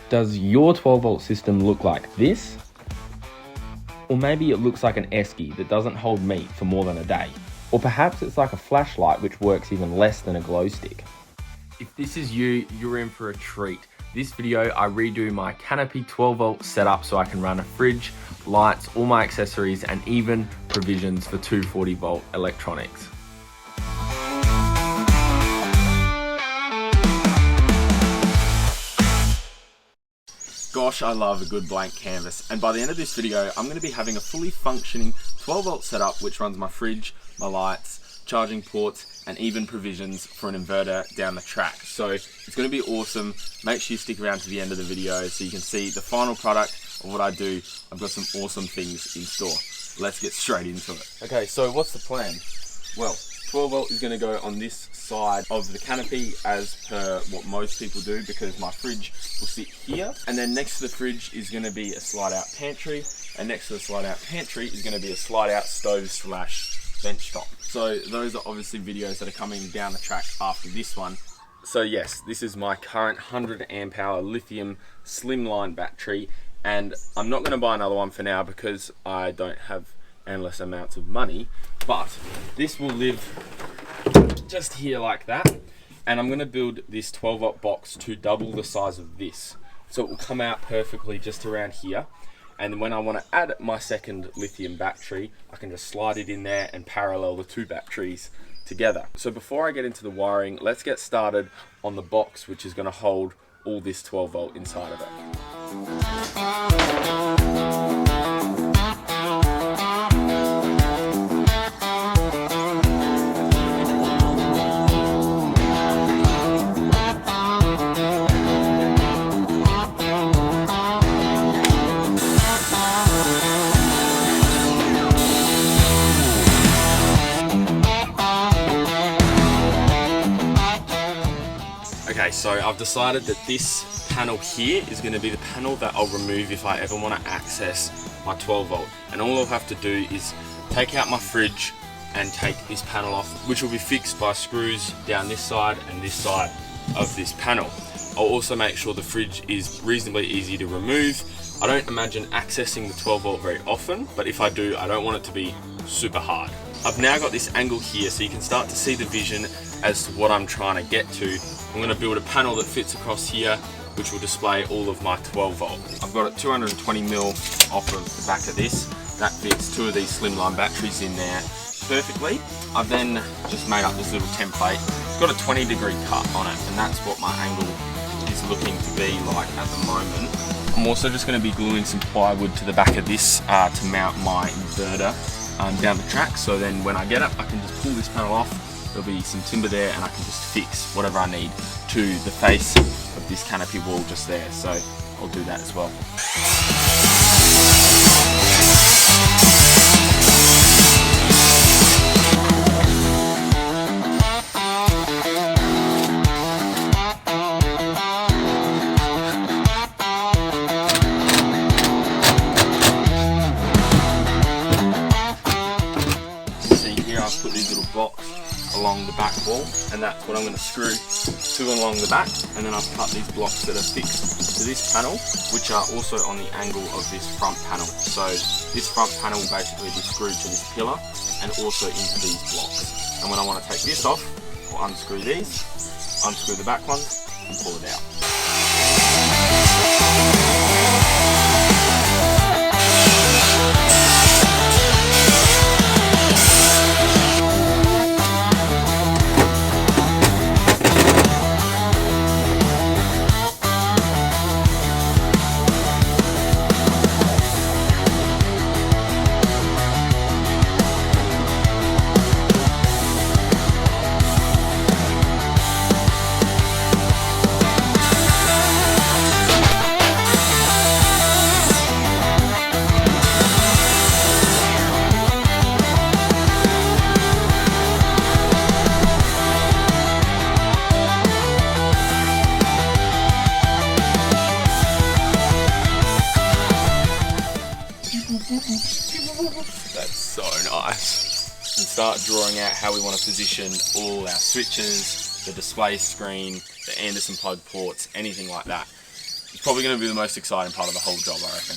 Does your 12 volt system look like this? Or maybe it looks like an esky that doesn't hold meat for more than a day. Or perhaps it's like a flashlight which works even less than a glow stick. If this is you, you're in for a treat. This video, I redo my canopy 12 volt setup so I can run a fridge, lights, all my accessories, and even provisions for 240 volt electronics. Gosh, I love a good blank canvas, and by the end of this video I'm going to be having a fully functioning 12 volt setup which runs my fridge, my lights, charging ports, and even provisions for an inverter down the track. So it's going to be awesome. Make sure you stick around to the end of the video so you can see the final product of what I do. I've got some awesome things in store. Let's get straight into it. Okay, so what's the plan? Well, 12 volt is going to go on this side of the canopy as per what most people do, because my fridge will sit here, and then next to the fridge is going to be a slide out pantry, and next to the slide out pantry is going to be a slide out stove / bench top. So those are obviously videos that are coming down the track after this one. So yes, this is my current 100 amp hour lithium slimline battery, and I'm not going to buy another one for now because I don't have endless amounts of money, but this will live just here like that, and I'm going to build this 12 volt box to double the size of this, so it will come out perfectly just around here. And when I want to add my second lithium battery, I can just slide it in there and parallel the two batteries together. So before I get into the wiring, let's get started on the box which is going to hold all this 12 volt inside of it. Okay, so I've decided that this panel here is going to be the panel that I'll remove if I ever want to access my 12 volt. And all I'll have to do is take out my fridge and take this panel off, which will be fixed by screws down this side and this side of this panel. I'll also make sure the fridge is reasonably easy to remove. I don't imagine accessing the 12 volt very often, but if I do, I don't want it to be super hard. I've now got this angle here so you can start to see the vision as to what I'm trying to get to. I'm going to build a panel that fits across here, which will display all of my 12 volt. I've got it 220 mil off of the back of this. That fits two of these slimline batteries in there perfectly. I've then just made up this little template. It's got a 20-degree cut on it, and that's what my angle is looking to be like at the moment. I'm also just going to be gluing some plywood to the back of this to mount my inverter down the track, so then when I get up I can just pull this panel off. There'll be some timber there and I can just fix whatever I need to the face of this canopy wall just there, so I'll do that as well. See here, I've put these little blocks along the back wall, and that's what I'm going to screw to along the back, and then I've cut these blocks that are fixed to this panel, which are also on the angle of this front panel. So this front panel will basically be screwed to this pillar and also into these blocks. And when I want to take this off, I'll unscrew these, unscrew the back ones, and pull it out. That's so nice. And start drawing out how we want to position all our switches, the display screen, the Anderson plug ports, anything like that. It's probably going to be the most exciting part of the whole job, I reckon.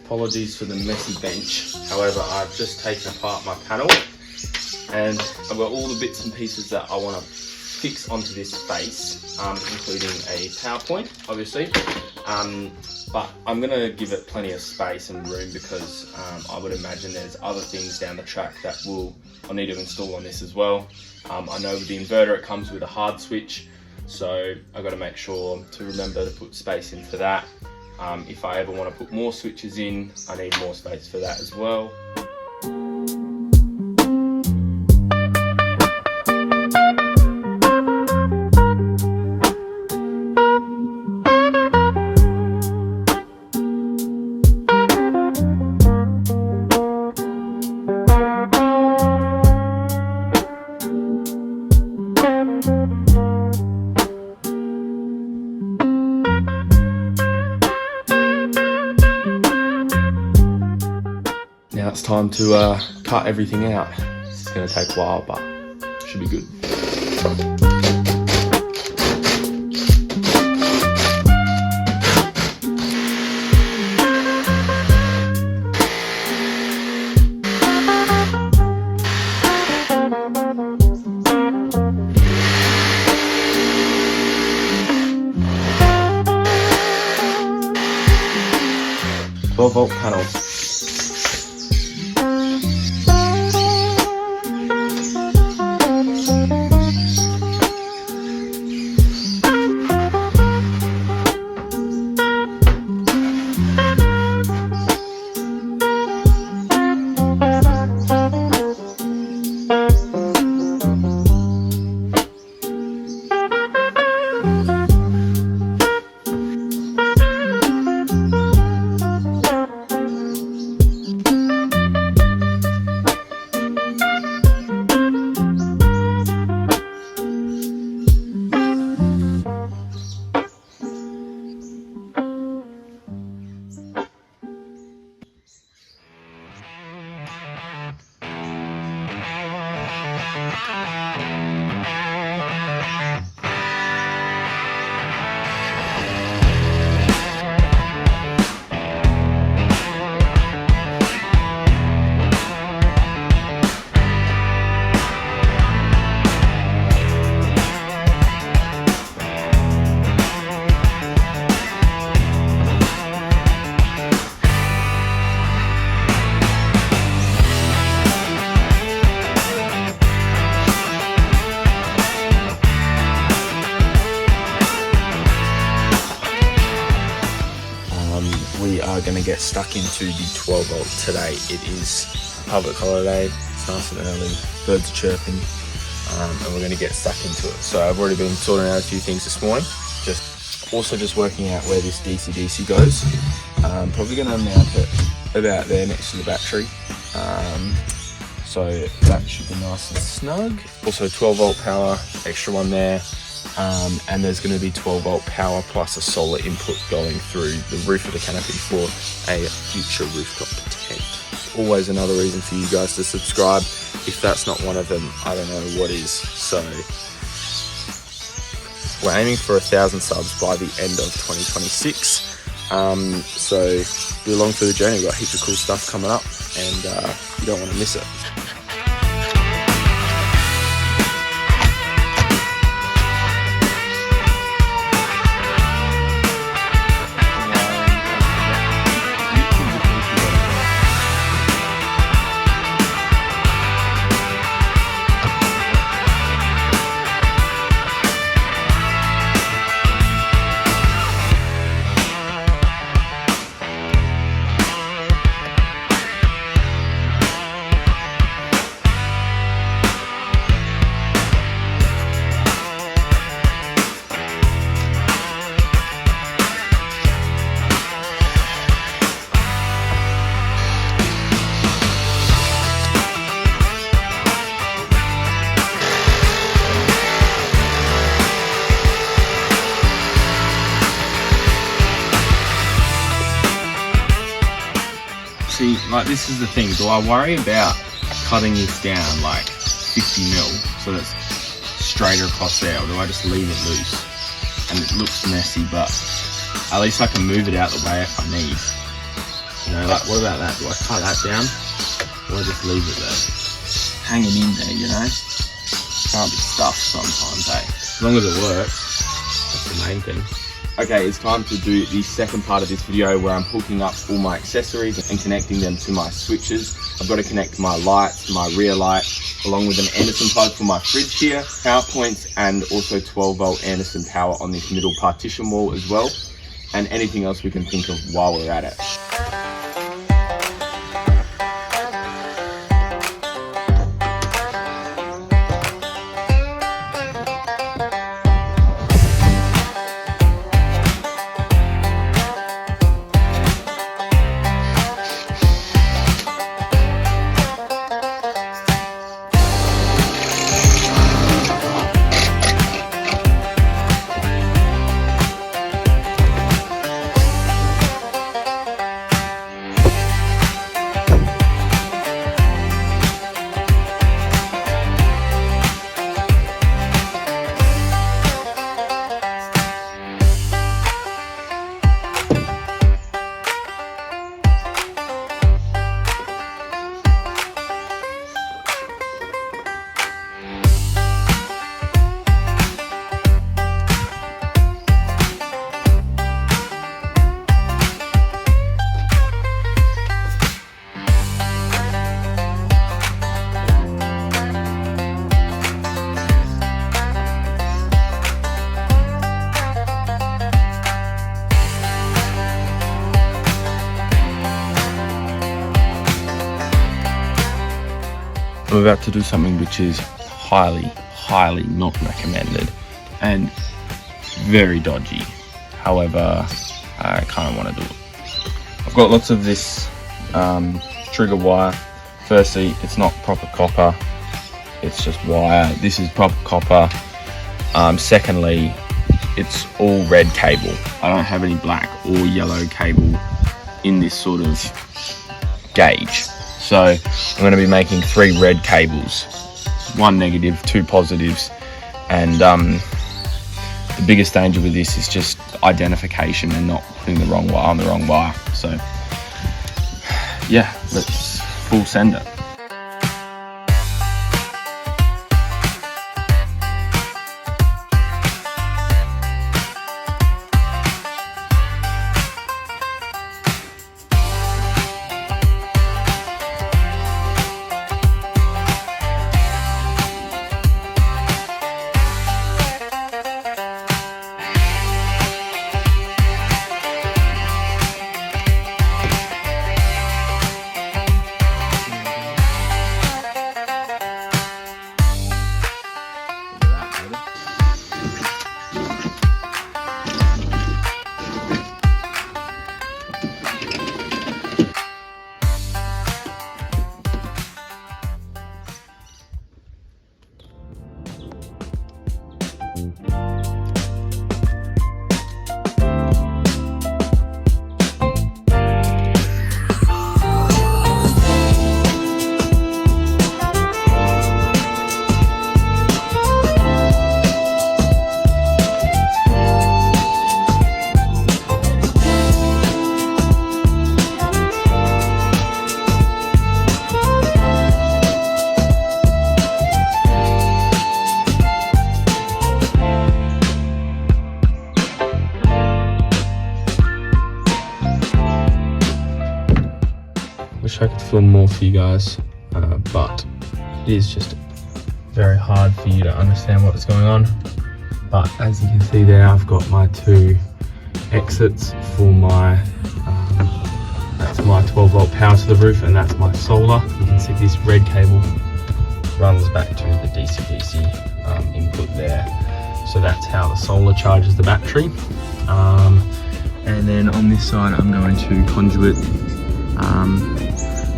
Apologies for the messy bench. However, I've just taken apart my panel and I've got all the bits and pieces that I want to fix onto this space, including a PowerPoint, obviously. But I'm going to give it plenty of space and room because I would imagine there's other things down the track that I'll need to install on this as well. I know with the inverter it comes with a hard switch, so I've got to make sure to remember to put space in for that. If I ever want to put more switches in, I need more space for that as well. Now it's time to cut everything out. It's going to take a while, but should be good. 12-volt panel. We are going to get stuck into the 12-volt today. It is a public holiday, it's nice and early, birds are chirping, and we're going to get stuck into it. So I've already been sorting out a few things this morning, just working out where this DC-DC goes. Probably going to mount it about there next to the battery, so that should be nice and snug. Also 12-volt power, extra one there. And there's going to be 12-volt power plus a solar input going through the roof of the canopy for a future rooftop tent. Always another reason for you guys to subscribe. If that's not one of them, I don't know what is. So we're aiming for 1,000 subs by the end of 2026. So be along for the journey. We've got heaps of cool stuff coming up, and you don't want to miss it. see, like, this is the thing. Do I worry about cutting this down like 50 mil so that's straight across there, or do I just leave it loose? And it looks messy, but at least I can move it out the way if I need. You know, like, what about that? Do I cut that down, or I just leave it there? Hang it in there, you know? Can't be stuffed sometimes, eh? As long as it works, that's the main thing. Okay, it's time to do the second part of this video where I'm hooking up all my accessories and connecting them to my switches. I've got to connect my lights, my rear light, along with an Anderson plug for my fridge here, power points, and also 12 volt Anderson power on this middle partition wall as well, and anything else we can think of while we're at it. I'm about to do something which is highly not recommended and very dodgy. However, I kind of want to do it. I've got lots of this trigger wire. Firstly, it's not proper copper, it's just wire. This is proper copper. Secondly, it's all red cable. I don't have any black or yellow cable in this sort of gauge. So I'm going to be making 3 red cables, 1 negative, 2 positives, and the biggest danger with this is just identification and not putting the wrong wire on the wrong wire. So yeah, let's full send it. Wish I could film more for you guys, but it is just very hard for you to understand what is going on. But as you can see there, I've got my 2 exits for my that's my 12 volt power to the roof, and that's my solar. You can see this red cable runs back to the DC-DC input there, so that's how the solar charges the battery. And then on this side I'm going to conduit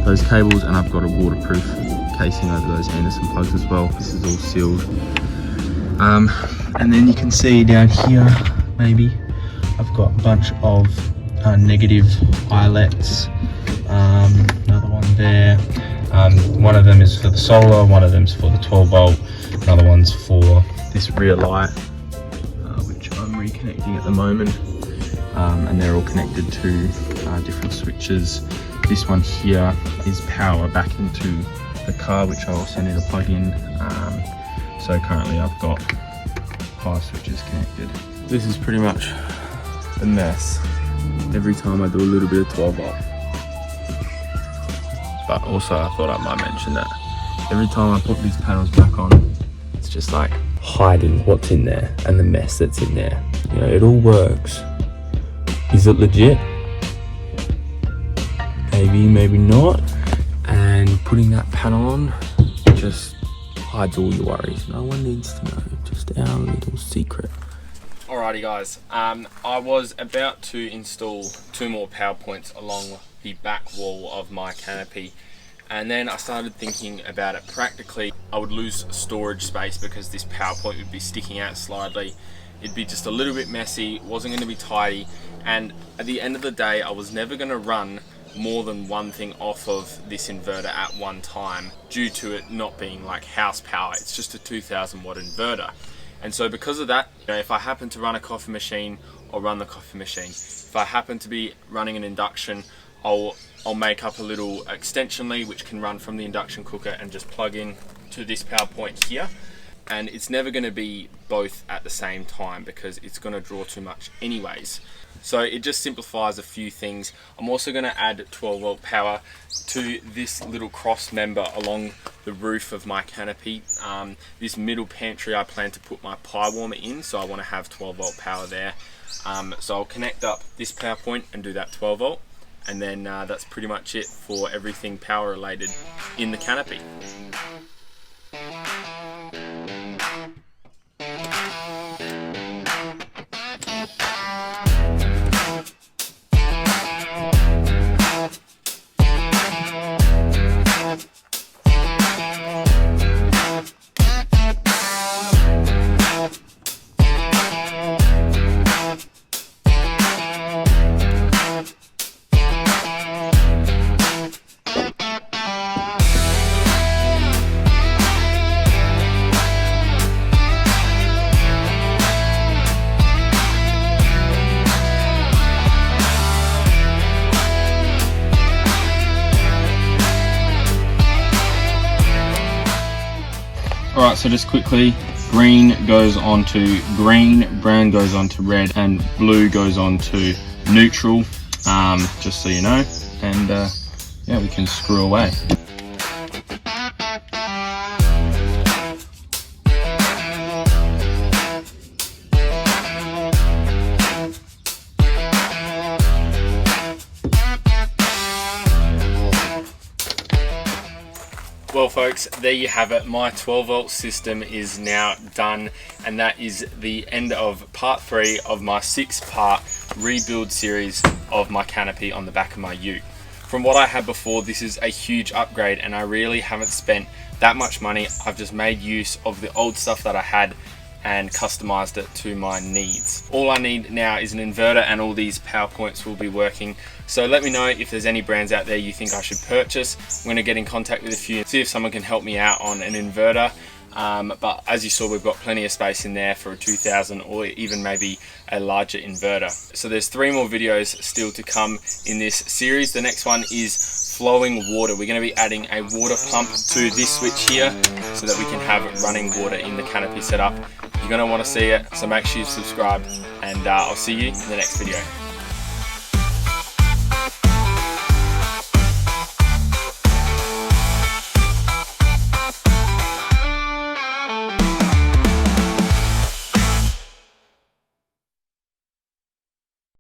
those cables, and I've got a waterproof casing over those Anderson plugs as well. This is all sealed. And then you can see down here, maybe, I've got a bunch of negative eyelets another one there. One of them is for the solar, one of them's for the 12 volt, another one's for this rear light, which I'm reconnecting at the moment. And they're all connected to different switches. This one here is power back into the car, which I also need to plug in. So currently I've got 5 switches connected. This is pretty much a mess every time I do a little bit of 12 volt. But also I thought I might mention that every time I put these panels back on, it's just like hiding what's in there and the mess that's in there. You know, it all works. Is it legit? Maybe, maybe not. And putting that panel on just hides all your worries. No one needs to know, just our little secret. Alrighty guys, I was about to install 2 more power points along the back wall of my canopy, and then I started thinking about it practically. I would lose storage space because this power point would be sticking out slightly. It'd be just a little bit messy, wasn't going to be tidy, and at the end of the day I was never going to run more than one thing off of this inverter at one time due to it not being like house power. It's just a 2000 watt inverter. And so because of that, you know, if I happen to run a coffee machine, I'll run the coffee machine. If I happen to be running an induction, I'll make up a little extension lead which can run from the induction cooker and just plug in to this power point here. And it's never going to be both at the same time because it's going to draw too much anyways. So it just simplifies a few things. I'm also going to add 12 volt power to this little cross member along the roof of my canopy. This middle pantry I plan to put my pie warmer in, so I want to have 12 volt power there. So I'll connect up this power point and do that 12 volt, and then that's pretty much it for everything power related in the canopy. Alright, so just quickly, green goes on to green, brown goes on to red, and blue goes on to neutral, just so you know, and yeah, we can screw away. Well folks, there you have it. My 12 volt system is now done, and that is the end of part 3 of my 6-part rebuild series of my canopy on the back of my ute. From what I had before, this is a huge upgrade, and I really haven't spent that much money. I've just made use of the old stuff that I had and customized it to my needs. All I need now is an inverter, and all these power points will be working. So let me know if there's any brands out there you think I should purchase. I'm going to get in contact with a few and see if someone can help me out on an inverter. But as you saw, we've got plenty of space in there for a 2000 or even maybe a larger inverter. So there's 3 more videos still to come in this series. The next one is flowing water. We're going to be adding a water pump to this switch here so that we can have running water in the canopy setup. You're going to want to see it, so make sure you subscribe, and I'll see you in the next video.